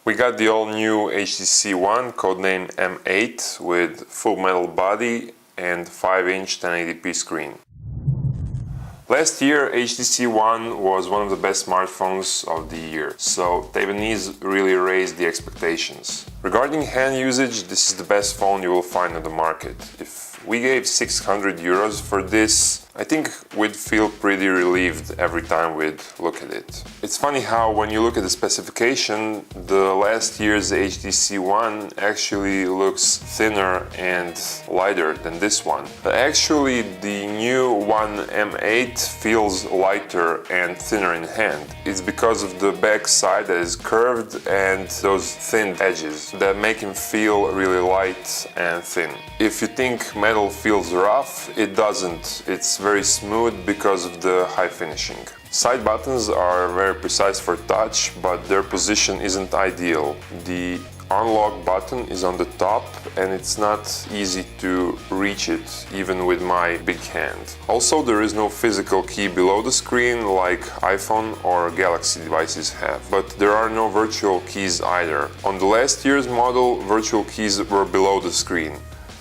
We got the all-new HTC One, codename M8, with full metal body and 5-inch 1080p screen. Last year, HTC One was one of the best smartphones of the year, so Taiwanese really raised the expectations. Regarding hand usage, this is the best phone you will find on the market. If we gave 600 euros for this, I think we'd feel pretty relieved every time we'd look at it. It's funny how when you look at the specification, the last year's HTC One actually looks thinner and lighter than this one. But actually, the new One M8 feels lighter and thinner in hand. It's because of the back side that is curved and those thin edges that make him feel really light and thin. If you think metal feels rough, it doesn't. It's very smooth because of the high finishing. Side buttons are very precise for touch, but their position isn't ideal. The unlock button is on the top and it's not easy to reach it even with my big hand. Also, there is no physical key below the screen like iPhone or Galaxy devices have, but there are no virtual keys either. On the last year's model, virtual keys were below the screen.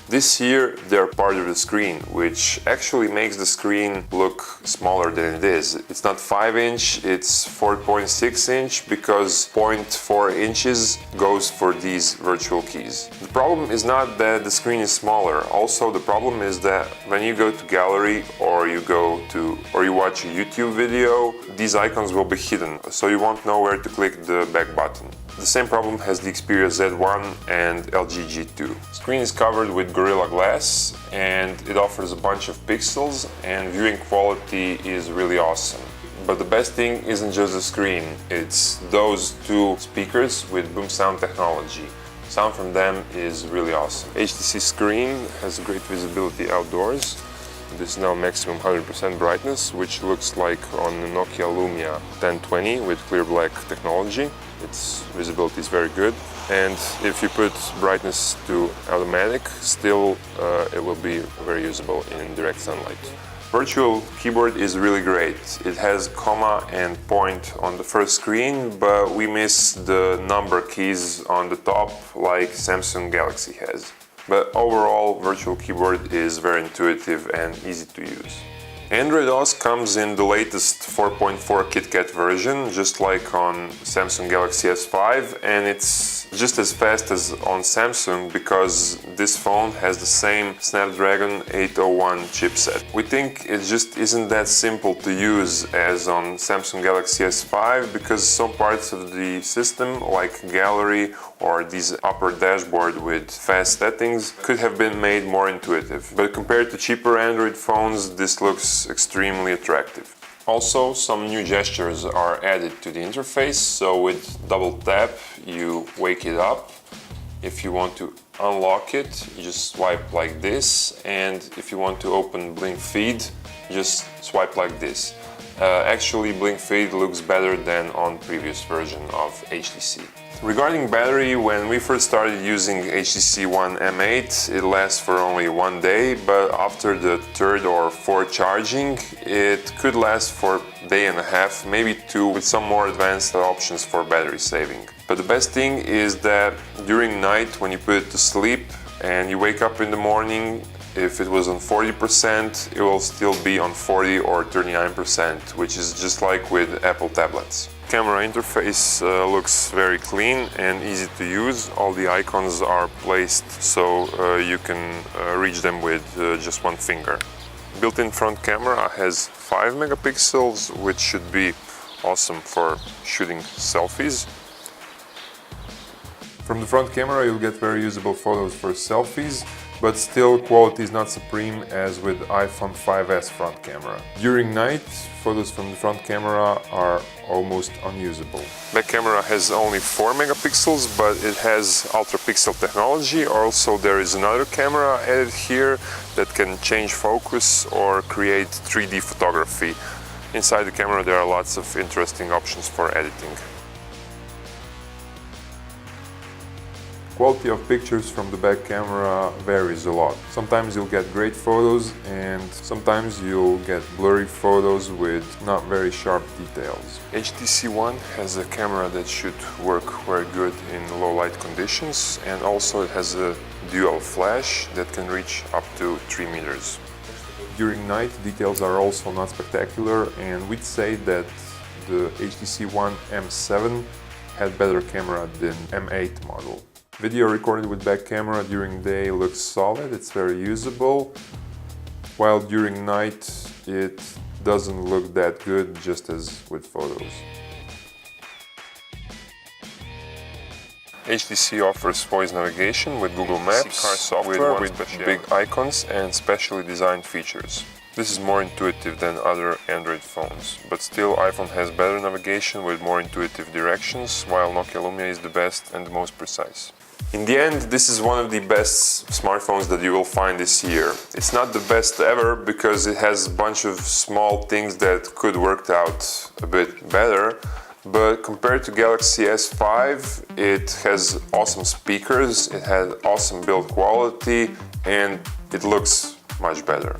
This year they're part of the screen, which actually makes the screen look smaller than it is. It's not 5-inch, it's 4.6-inch because 0.4 inches goes for these virtual keys. The problem is not that the screen is smaller. Also, the problem is that when you go to gallery or you watch a YouTube video, these icons will be hidden, so you won't know where to click the back button. The same problem has the Xperia Z1 and LG G2. Screen is covered with Gorilla Glass and it offers a bunch of pixels and viewing quality is really awesome. But the best thing isn't just the screen, it's those two speakers with boom sound technology. Sound from them is really awesome. HTC Screen has great visibility outdoors. This is now maximum 100% brightness, which looks like on the Nokia Lumia 1020 with clear black technology. Its visibility is very good, and if you put brightness to automatic, still it will be very usable in direct sunlight. Virtual keyboard is really great. It has comma and point on the first screen, but we miss the number keys on the top like Samsung Galaxy has. But overall, virtual keyboard is very intuitive and easy to use. Android OS comes in the latest 4.4 KitKat version, just like on Samsung Galaxy S5, and it's just as fast as on Samsung because this phone has the same Snapdragon 801 chipset. We think it just isn't that simple to use as on Samsung Galaxy S5 because some parts of the system, like gallery or this upper dashboard with fast settings, could have been made more intuitive. But compared to cheaper Android phones, this looks extremely attractive. Also, some new gestures are added to the interface, so with double tap you wake it up. If you want to unlock it, you just swipe like this, and if you want to open Blink Feed, just swipe like this. Actually, Blink Feed looks better than on previous version of HTC. Regarding battery, when we first started using HTC One M8, it lasts for only 1 day, but after the third or fourth charging, it could last for a day and a half, maybe 2, with some more advanced options for battery saving. But the best thing is that during night, when you put it to sleep and you wake up in the morning, if it was on 40%, it will still be on 40 or 39%, which is just like with Apple tablets. Camera interface looks very clean and easy to use. All the icons are placed so you can reach them with just one finger. Built-in front camera has 5 megapixels, which should be awesome for shooting selfies. From the front camera you'll get very usable photos for selfies, but still quality is not supreme as with iPhone 5S front camera. During night, photos from the front camera are almost unusable. Back camera has only 4 megapixels, but it has ultra pixel technology. Also, there is another camera added here that can change focus or create 3D photography. Inside the camera there are lots of interesting options for editing. Quality of pictures from the back camera varies a lot. Sometimes you'll get great photos and sometimes you'll get blurry photos with not very sharp details. HTC One has a camera that should work very good in low light conditions, and also it has a dual flash that can reach up to 3 meters. During night, details are also not spectacular, and we'd say that the HTC One M7 had better camera than M8 model. Video recorded with back camera during day looks solid, it's very usable, while during night it doesn't look that good, just as with photos. HTC offers voice navigation with Google Maps, car software with big icons and specially designed features. This is more intuitive than other Android phones, but still iPhone has better navigation with more intuitive directions, while Nokia Lumia is the best and the most precise. In the end, this is one of the best smartphones that you will find this year. It's not the best ever because it has a bunch of small things that could work out a bit better, but compared to Galaxy S5, it has awesome speakers, it has awesome build quality, and it looks much better.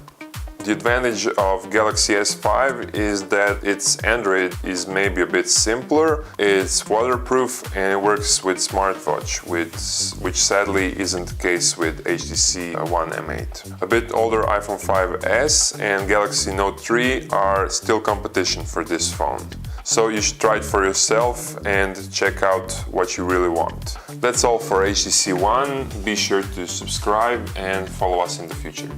The advantage of Galaxy S5 is that its Android is maybe a bit simpler, it's waterproof, and it works with smartwatch, which sadly isn't the case with HTC One M8. A bit older iPhone 5S and Galaxy Note 3 are still competition for this phone. So you should try it for yourself and check out what you really want. That's all for HTC One. Be sure to subscribe and follow us in the future.